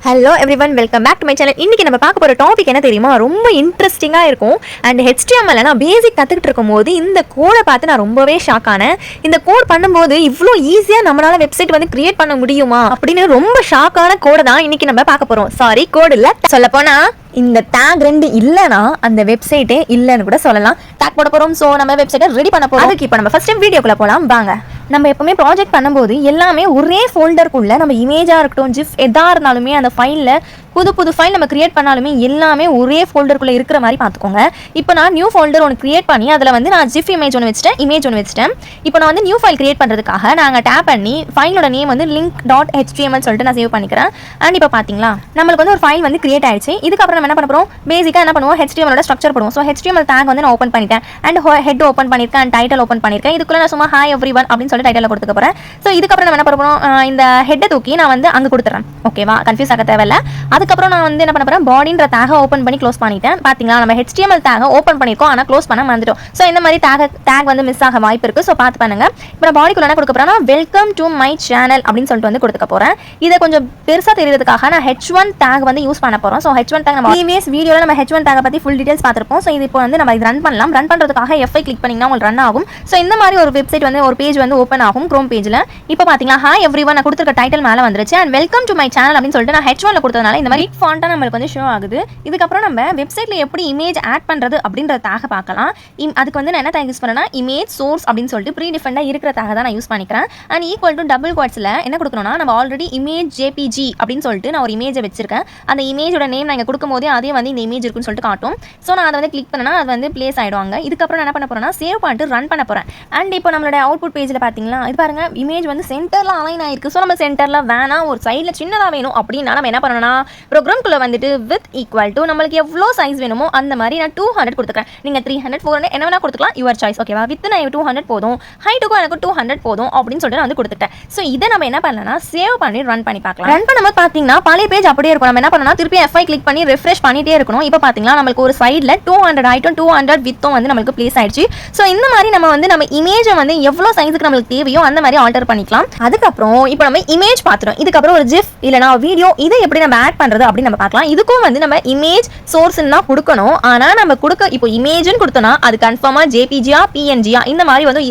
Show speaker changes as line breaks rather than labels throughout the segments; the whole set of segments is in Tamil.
Hello everyone, welcome back to my channel. இன்னைக்கு நம்ம பார்க்க போகிற டாபிக் என்ன தெரியுமா? ரொம்ப இன்ட்ரெஸ்டிங்காக இருக்கும். அண்ட் HTML நான் பேசிக் கற்றுக்கிட்டு இருக்கும் போது இந்த கோடை பார்த்து நான் ரொம்பவே ஷாக் ஆனேன். இந்த கோட் பண்ணும்போது இவ்வளோ ஈஸியாக நம்மளால வெப்சைட் வந்து கிரியேட் பண்ண முடியுமா அப்படின்னு ரொம்ப ஷாக்கான கோடை தான் இன்னைக்கு நம்ம பார்க்க போகிறோம். சாரி, கோடு இல்லை, சொல்லப்போனா இந்த டேக் 2 இல்லைனா அந்த வெப்சைட்டே இல்லைன்னு கூட சொல்லலாம். டேக் போட போகிறோம். ஸோ நம்ம வெப்சைட்டை ரெடி பண்ண போகிறோம். அதுக்கு இப்போ நம்ம ஃபர்ஸ்ட் டைம் வீடியோக்குள்ளே போகலாம் வாங்க. நம்ம எப்பவுமே ப்ராஜெக்ட் பண்ணும்போது எல்லாமே ஒரே ஃபோல்டருக்குள்ள நம்ம இமேஜாக இருக்கட்டும், ஜிஃப் எதாக இருந்தாலுமே அந்த ஃபைலில் புது ஃபைல் நம்ம கிரியேட் பண்ணாலுமே எல்லாமே ஒரே ஃபோல்டருக்குள்ளே இருக்கிற மாதிரி பார்த்துக்கோங்க. இப்போ நான் நியூ ஃபோல்டர் ஒன்று கிரியேட் பண்ணி அதில் வந்து நான் ஜிஃப் இமேஜ் ஒன்று வச்சுட்டேன். இப்போ நான் வந்து நியூ ஃபைல் கிரியேட் பண்ணுறதுக்காக நாங்கள் டேப் பண்ணி ஃபைலோட நேம் வந்து link.html சொல்லிட்டு நான் சேவ் பண்ணிக்கிறேன். அண்ட் இப்போ பார்த்தீங்களா நம்மளுக்கு வந்து ஒரு ஃபைல் வந்து கிரியேட் ஆயிடுச்சு. இதுக்கப்புறம் நம்ம என்ன பண்ண போகிறோம், பேசிக்காக என்ன பண்ணுவோம், HTML ஸ்ட்ரக்சர் போடுவோம். ஸோ HTML டேக் வந்து நான் ஓப்பன் பண்ணிட்டேன். அண்ட் ஹெட் ஓப்பன் பண்ணியிருக்கேன், அண்ட் டைட்டில் ஓப்பன் பண்ணியிருக்கேன். இதுக்குள்ள நான் சும்மா ஹாய் எவ்ரிவன் அப்படின்னு சொல்லி டைட்டில் கொடுத்துக்க போகிறேன். ஸோ இதுக்கப்புறம் நம்ம என்ன பண்ண போகிறோம், இந்த ஹெட்டை தூக்கி நான் வந்து அங்கே கொடுத்துறேன். ஓகேவா, கன்ஃபியூஸ் ஆக தேவையில்லை. அதுக்கப்புறம் நான் வந்து என்ன பண்ண போகிறேன், பாடின்ற டேகை ஓப்பன் பண்ணி க்ளோஸ் பண்ணிட்டேன். பார்த்தீங்களா, நம்ம HTML டேகை ஓப்பன் பண்ணியிருக்கோம், ஆனால் க்ளோஸ் பண்ண மறந்துட்டோம். ஸோ இந்த மாதிரி டேக் வந்து மிஸ் ஆக வாய்ப்பு இருக்குது. ஸோ பார்த்து பண்ணுங்க. இப்போ நான் பாடிக்குள்ள என்ன கொடுக்க போகிறேன்னா, வெல்கம் டு மை சேனல் அப்படின்னு சொல்லிட்டு வந்து கொடுக்க போகிறேன். இதை கொஞ்சம் பெருசாக தெரியுறதுக்காக நான் H1 டேக் வந்து யூஸ் பண்ண போகிறோம். ஸோ H1 டேக் நம்ம ப்ரீவியஸ் வீடியோவில் நம்ம H1 டேகை பற்றி ஃபுல் டீடைல்ஸ் பார்த்துருப்போம். ஸோ இது இப்போ வந்து நம்ம இது ரன் பண்ணலாம். ரன் பண்ணுறதுக்காக F5 கிளிக் பண்ணிங்கன்னா உங்களுக்கு ரன் ஆகும். ஸோ இந்த மாதிரி ஒரு வெப்சைட் வந்து ஒரு பேஜ் வந்து ஓப்பன் ஆகும் க்ரோம் பேஜில். இப்போ பார்த்தீங்களா ஹாய் எவ்ரிவன் நான் கொடுத்துருக்க டைட்டில் மேலே வந்துருச்சு. And welcome to my channel அப்படின்னு சொல்லிட்டு நான் H1ல கொடுத்ததுனால இந்த மாதிரி ஃபாண்ட்டாக நம்மளுக்கு வந்து ஷோ ஆகுது. இதுக்கப்புறம் நம்ம வெப்சைட்டில் எப்படி இமேஜ் ஆட் பண்ணுறது அப்படின்ற டேகை பார்க்கலாம். அதுக்கு வந்து நான் என்ன டேக் யூஸ் பண்ணேன்னா, இமேஜ் சோர்ஸ் அப்படின்னு சொல்லிட்டு ப்ரீ டிஃபெண்டாக இருக்கிற டேகை தான் நான் யூஸ் பண்ணிக்கிறேன். அண்ட் ஈக்குவல் டு டபுள் குவாட்ஸில் என்ன கொடுக்கணும்னா, நம்ம ஆல்ரெடி இமேஜ் JPG அப்படின்னு சொல்லிட்டு நான் ஒரு இமேஜை வச்சிருக்கேன். அந்த இமேஜோட நேம் நான் இங்கே கொடுக்கும் போதே அதே வந்து இந்த இமேஜ் இருக்குன்னு சொல்லிட்டு காட்டும். ஸோ நான் அதை வந்து கிளிக் பண்ணனா அது வந்து பிளேஸ் ஆகிடுவாங்க. இதுக்கப்புறம் நான் என்ன பண்ண போகிறேன்னா, சேவ் பண்ணிட்டு ரன் பண்ண போகிறேன். அண்ட் இப்போ நம்மளோட அவுட்புட் பேஜில் பார்த்தீங்களா, இது பாருங்க இமேஜ் வந்து சென்டரில் அலைன் ஆயிருக்கு. ஸோ நம்ம சென்டரில் வேணாம், ஒரு சைடில் சின்னதாக வேணும் அப்படின்னா நம்ம என்ன பண்ணணும்னா, ப்ரோக்ராம்குள்ளே வந்துட்டு வித் ஈக்குவல் டு நம்மளுக்கு எவ்வளோ சைஸ் வேணுமோ அந்த மாதிரி நான் 200 கொடுத்துக்கிறேன். நீங்கள் 300 400 என்ன வேணா கொடுத்துக்கலாம், யுவர் சாய்ஸ். ஓகேவா, வித் நான் 200 போதும், ஹைட்டுக்கும் எனக்கு 200 போதும் அப்படின்னு சொல்லிட்டு நான் வந்து கொடுத்துட்டேன். ஸோ இதை நம்ம என்ன பண்ணலாம், சேவ் பண்ணி ரன் பண்ணி பார்க்கலாம். ரன் பண்ணும்போது பார்த்தீங்கன்னா பழைய பேஜ் அப்படியே இருக்கும். நம்ம என்ன பண்ணலாம், திருப்பி F5 கிளிக் பண்ணி ரெஃப்ரெஷ் பண்ணிட்டே இருக்கணும். இப்போ பார்த்தீங்களா நம்மளுக்கு ஒரு சைடில் 200 ஹைட்டும் 200 வித்தும் வந்து நம்மளுக்கு பிளேஸ் ஆயிடுச்சு. ஸோ இந்த மாதிரி நம்ம இமேஜை வந்து எவ்வளோ சைஸுக்கு நம்மளுக்கு தேவையோ அந்த மாதிரி ஆல்டர் பண்ணிக்கலாம். அதுக்கப்புறம் இப்போ நம்ம இமேஜ் பார்த்துறோம். இதுக்கப்புறம் ஒரு ஜிஃப் இல்லைனா வீடியோ இதை எப்படி நம்ம ஆட் பண்ணுறது அப்படின்னு நம்ம பார்க்கலாம். இதுக்கும் வந்து நம்ம இமேஜ் சோர்ஸ்னா கொடுக்கணும். ஆனால் நம்ம இப்போ இமேஜ்னு கொடுத்தோம்னா அது கன்ஃபார்மாக JPG-யா PNG-யா இந்த மாதிரி வந்து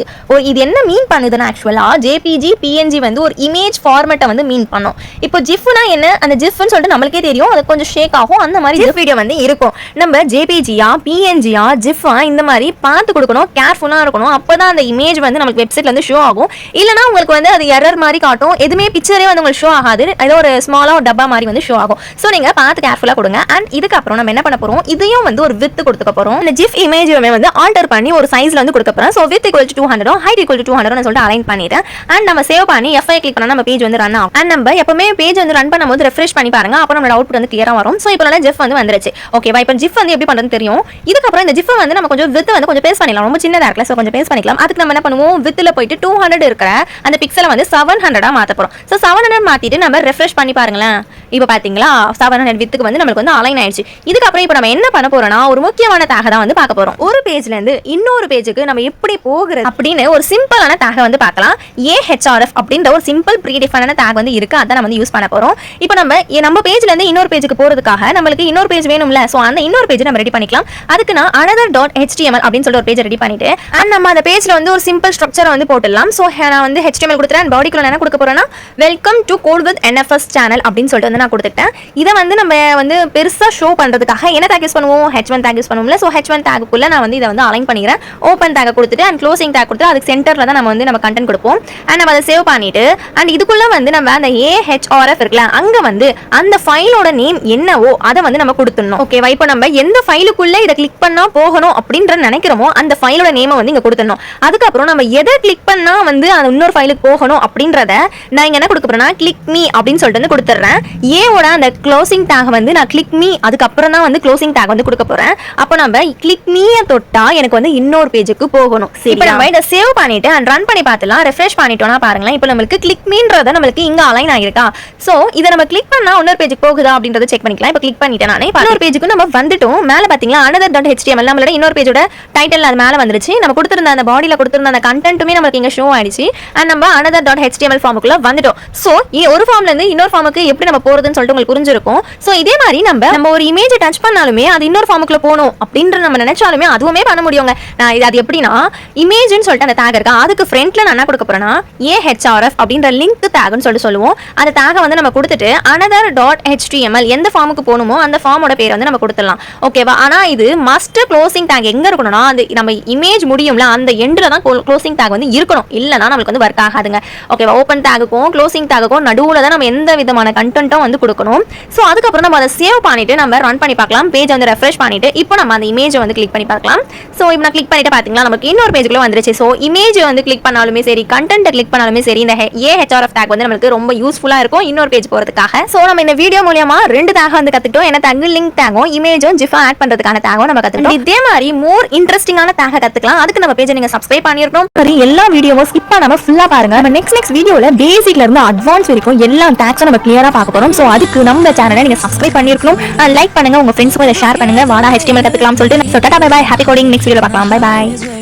இது என்ன மீன் பண்ணுதுன்னா, ஆக்சுவலாக JPG PNG வந்து ஒரு இமேஜ் ஃபார்மேட்டை வந்து மீன் பண்ணும். இப்போ ஜிஃப்னா என்ன, அந்த ஜிஃப்னு சொல்லிட்டு நம்மளுக்கே தெரியும், அது கொஞ்சம் ஷேக் ஆகும். அந்த மாதிரி ஜிஃப் வீடியோ வந்து இருக்கும். நம்ம JPG-யா PNG-யா ஜிஃபா இந்த மாதிரி பார்த்து கொடுக்கணும், கேர்ஃபுல்லாக இருக்கணும். அப்போ தான் அந்த இமேஜ் வந்து நம்மளுக்கு வெப்சைட்ல வந்து ஷோ ஆகும். இல்லைனா உங்களுக்கு வந்து அது எரர் மாதிரி காட்டும். எதுவுமே பிக்சரே வந்து உங்களுக்கு ஷோ ஆகாது, ஏதோ ஒரு ஸ்மாலாக ஒரு டப்பா மாதிரி வந்து ஷோ ஆகும். ஸோ நீங்கள் பார்த்து கேர்ஃபுல்லாக கொடுங்க. அண்ட் இதுக்கப்புறம் நம்ம என்ன பண்ண போகிறோம், இதையும் வந்து ஒரு வித் கொடுத்துக்க போகிறோம். இந்த ஜிஃப் இமேஜுமே வந்து ஆல்டர் பண்ணி ஒரு சைஸில் வந்து கொடுக்க போகிறோம். So with equal to 200 height equal to 200 சொல்லிட்டு அலைன் பண்ணிட்டேன். அண்ட் நம்ம சேவ் பண்ணி F5 கிளிக் பண்ணால் நம்ம பேஜ் வந்து ரன் ஆகும். அண்ட் நம்ம எப்பவுமே பேஜ் வந்து ரன் பண்ணும்போது ரெஃப்ரெஷ் பண்ணி பாருங்க, அப்போ நம்மளோட அவுட்புட் வந்து கிளியராக வரும். ஸோ இப்போ ஜிஃப் வந்து வந்துருச்சு. ஓகேவா, இப்போ ஜிஃப் வந்து எப்படி பண்ணுறதுன்னு தெரியும். இதுக்கப்புறம் இந்த ஜிஃப் வந்து நம்ம கொஞ்சம் வித் வந்து கொஞ்சம் பேஸ் பண்ணிடலாம். ரொம்ப சின்னதாக இருக்கல, ஸோ கொஞ்சம் பேஸ் பண்ணிக்கலாம். அதுக்கு நம்ம என்ன பண்ணுவோம், வித்தில் போயிட்டு 200 இருக்கிற அந்த பிக்சலை வந்து 700 மாற்ற போகிறோம். ஸோ 700 மாற்றிட்டு நம்ம ரெஃப்ரெஷ் பண்ணி பாருங்களேன். இப்போ பார்த்தீங்களா 700 வித்துக்கு வந்து நம்மளுக்கு வந்து அலைன் ஆயிடுச்சு. இதுக்கப்புறம் இப்போ நம்ம என்ன பண்ண போறோம்னா, ஒரு முக்கியமான டேகை தான் வந்து பார்க்க போறோம். ஒரு பேஜ்ல இருந்து இன்னொரு பேஜுக்கு நம்ம எப்படி போகிறது அப்படின்னு ஒரு சிம்பிளான டேகை வந்து பார்க்கலாம். AHRF அப்படின்ற ஒரு சிம்பிள் ப்ரீ டிஃபைனான டேக் வந்து இருக்கு, அதான் நம்ம வந்து யூஸ் பண்ண போறோம். இப்போ நம்ம பேஜ்ல இருந்து இன்னொரு பேஜுக்கு போறதுக்காக நம்மளுக்கு இன்னொரு பேஜ் வேணும்ல, ஸோ அந்த இன்னொரு பேஜ் நம்ம ரெடி பண்ணிக்கலாம். அதுக்கு நான் another.html அப்படின்னு சொல்லிட்டு ஒரு பேஜ் ரெடி பண்ணிட்டு அண்ட் நம்ம அந்த பேஜ்ல வந்து ஒரு சிம்பிள் ஸ்ட்ரக்சரை வந்து போட்டுடலாம். ஸோ நான் வந்து HTML கொடுத்துறேன். பாடிக்குள்ள என்ன கொடுக்க போறேன்னா, welcome to code with NFS channel அப்படின்னு சொல்லிட்டு வந்து நான் கொடுத்துட்டேன். இதை வந்து நம்ம வந்து பெருசா ஷோ பண்றதுக்காக என்ன டேக் யூஸ் பண்ணுவோம், H1 டேக் யூஸ் பண்ணுவோம்ல. ஸோ H1 டேக்குள்ள நான் வந்து இதை வந்து அலைன் பண்ணிக்கிறேன். ஓப்பன் டேக் கொடுத்துட்டு அண்ட் க்ளோசிங் டேக் கொடுத்து அதுக்கு சென்டர்ல தான் நம்ம கண்டென்ட் கொடுப்போம். அண்ட் நம்ம அதை சேவ் பண்ணிட்டு அண்ட் இதுக்குள்ள வந்து நம்ம அந்த AHRF இருக்குல்ல, அங்க வந்து அந்த ஃபைலோட நேம் என்னவோ அதை வந்து நம்ம கொடுத்துடணும். ஓகேவா, இப்போ நம்ம எந்த ஃபைலுக்குள்ள இதை கிளிக் பண்ணா போகணும் அப்படின்ற நினைக்கிறோமோ அந்த ஃபைலோட நேமை வந்து இங்க கொடுத்துடணும். அதுக்கப்புறம் நம்ம எதை கிளிக் பண்ணா வந்து அந்த இன்னொரு ஃபைலுக்கு போகணும் அப்படின்றத நான் இங்க என்ன கொடுக்க போறேன்னா, கிளிக் மீ அப்படின்னு சொல்லிட்டு வந்து கொடுத்துட்றேன். ஏவோட அந்த க்ளோசிங் டேக் வந்து நான் கிளிக் மீ அதுக்கப்புறம் தான் வந்து க்ளோசிங் டேக் வந்து கொடுக்க போறேன். அப்போ நம்ம கிளிக் மீயை தொட்டா எனக்கு வந்து இன்னொரு பேஜுக்கு போகணும். சரி, இப்போ நம்ம இதை சேவ் பண்ணிட்டு அண்ட் ரன் பண்ணி பார்த்துலாம். ரெஃப்ரெஷ் பண்ணிட்டோம்னா பாருங்களேன், இப்போ நம்மளுக்கு கிளிக் மீன்றத நம்மளுக்கு இங்க அலைன் ஆகிருக்கா. ஸோ இதை நம்ம கிளிக் பண்ணா இன்னொரு பேஜுக்கு போகுதா அப்படின்றத செக் பண்ணிக்கலாம். இப்போ கிளிக் பண்ணிட்டேன் நான். இப்போ இன்னொரு பேஜுக்கு நம்ம வந்துட்டோம். மேலே பார்த்தீங்களா another.html நம்மளோட இன்னொரு பேஜோட டைட்டில் அது மேலே வந்துருச்சு. நம்ம கொடுத்துருந்த அந்த பாடியில் கொடுத்துருந்த அந்த கண்டென்ட்டுமே நம்மளுக்கு இங்கே ஷோ ஆயிடுச்சு. அண்ட் நம்ம another.html ஃபார்முக்குள்ள வந்துட்டோம். ஸோ ஒரு ஃபார்ம்ல இருந்து இன்னொரு ஃபார்முக்கு எப்படி நம்ம போறதுன்னு சொல்லிட்டு உங்களுக்கு புரிஞ்சிருக்கும். ஸோ இதே மாதிரி நம்ம ஒரு இமேஜ் டச் பண்ணாலுமே அது இன்னொரு ஃபார்முக்குள்ள போகணும் அப்படின்ற நம்ம நினைச்சாலுமே அதுவுமே பண்ண முடியுங்க. நான் இது அது எப்படின்னா இமேஜ்னு சொல்லிட்டு அந்த டேக் இருக்கா, அதுக்கு ஃப்ரண்ட்ல நான் என்ன கொடுக்க போறேன்னா AHRF அப்படின்ற லிங்க் டேக்னு சொல்லுவோம். அந்த டேகை வந்து நம்ம கொடுத்துட்டு another.html எந்த ஃபார்முக்கு போகணுமோ அந்த ஃபார்மோட பேர் வந்து நம்ம கொடுத்துடலாம். ஓகேவா? ஆனா இது மஸ்ட் க்ளோசிங் டேக் எங்க இருக்கணும்னா அது நம்ம இமேஜ் முடியும்ல அந்த எண்ட்ல தான் க்ளோசிங் டேக் வந்து இருக்கணும். இல்லைன்னா நம்மளுக்கு வந்து ஒர்க் ஆகாதுங்க. ஓகேவா? ஓப்பன் டேகுக்கும் க்ளோசிங் டேகுக்கும் நடுவுல தான் நம்ம எந்த விதமான கண்டென்ட்டும் வந்து கொடுக்கணும். ஸோ அதுக்கப்புறம் நம்ம அதை சேவ் பண்ணிட்டு நம்ம ரன் பண்ணி பார்க்கலாம். பேஜ் வந்து ரெஃப்ரெஷ் பண்ணிட்டு இப்போ நம்ம அந்த இமேஜை வந்து கிளிக் பண்ணி பார்க்கலாம். ஸோ இப்போ நான் கிளிக் பண்ணிட்டு பார்த்தீங்களா நமக்கு இன்னொரு பேஜுக்குள்ள வந்துருச்சு. ஸோ இமேஜ் வந்து கிளிக் பண்ணாலுமே சரி, கண்டென்ட் கிளிக் பண்ணாலுமே சரி, இந்த AHRF டேக் வந்து நமக்கு ரொம்ப யூஸ்ஃபுல்லா இருக்கும் இன்னொரு பேஜ் போறதுக்காக. ஸோ நம்ம இந்த வீடியோ மூலமா 2 டேக் வந்து கத்துக்கிட்டோம். என்ன டேக்? லிங்க் டேகும் இமேஜும் ஜிஃபா ஆட் பண்றதுக்கான டேகும் நம்ம கத்துக்கிட்டோம். இதே மாதிரி மோர் இன்ட்ரெஸ்டிங்கான டேக் கத்துக்கலாம். அதுக்கு நம்ம பேஜை நீங்க சப்ஸ்கிரைப் பண்ணிருக்கணும். சரி, எல்லா வீடியோவும் ஸ்கிப் பண்ணாம ஃபுல்லா பாருங்க. நம்ம நெக்ஸ்ட் வீடியோல பேசிக்ல இருந்து அட்வான்ஸ் வரைக்கும் எல்லா டேக்ஸும் நம்ம கிளியரா பார்க்க போறோம். ஸோ அதுக்கு நம்ம சேனலை நீங்க சப்ஸ்கிரைப் பண்ணிருக்கணும். லைக் பண்ணுங்க, உங்க ஃப்ரெண்ட்ஸ்க்கு ஷேர் பண்ணுங்க. வாடா HTML கத்துக்கலாம் சொல்லிட்டு. டாடா bye bye, happy coding. Next வீடியோல பார்க்கலாம். Bye by.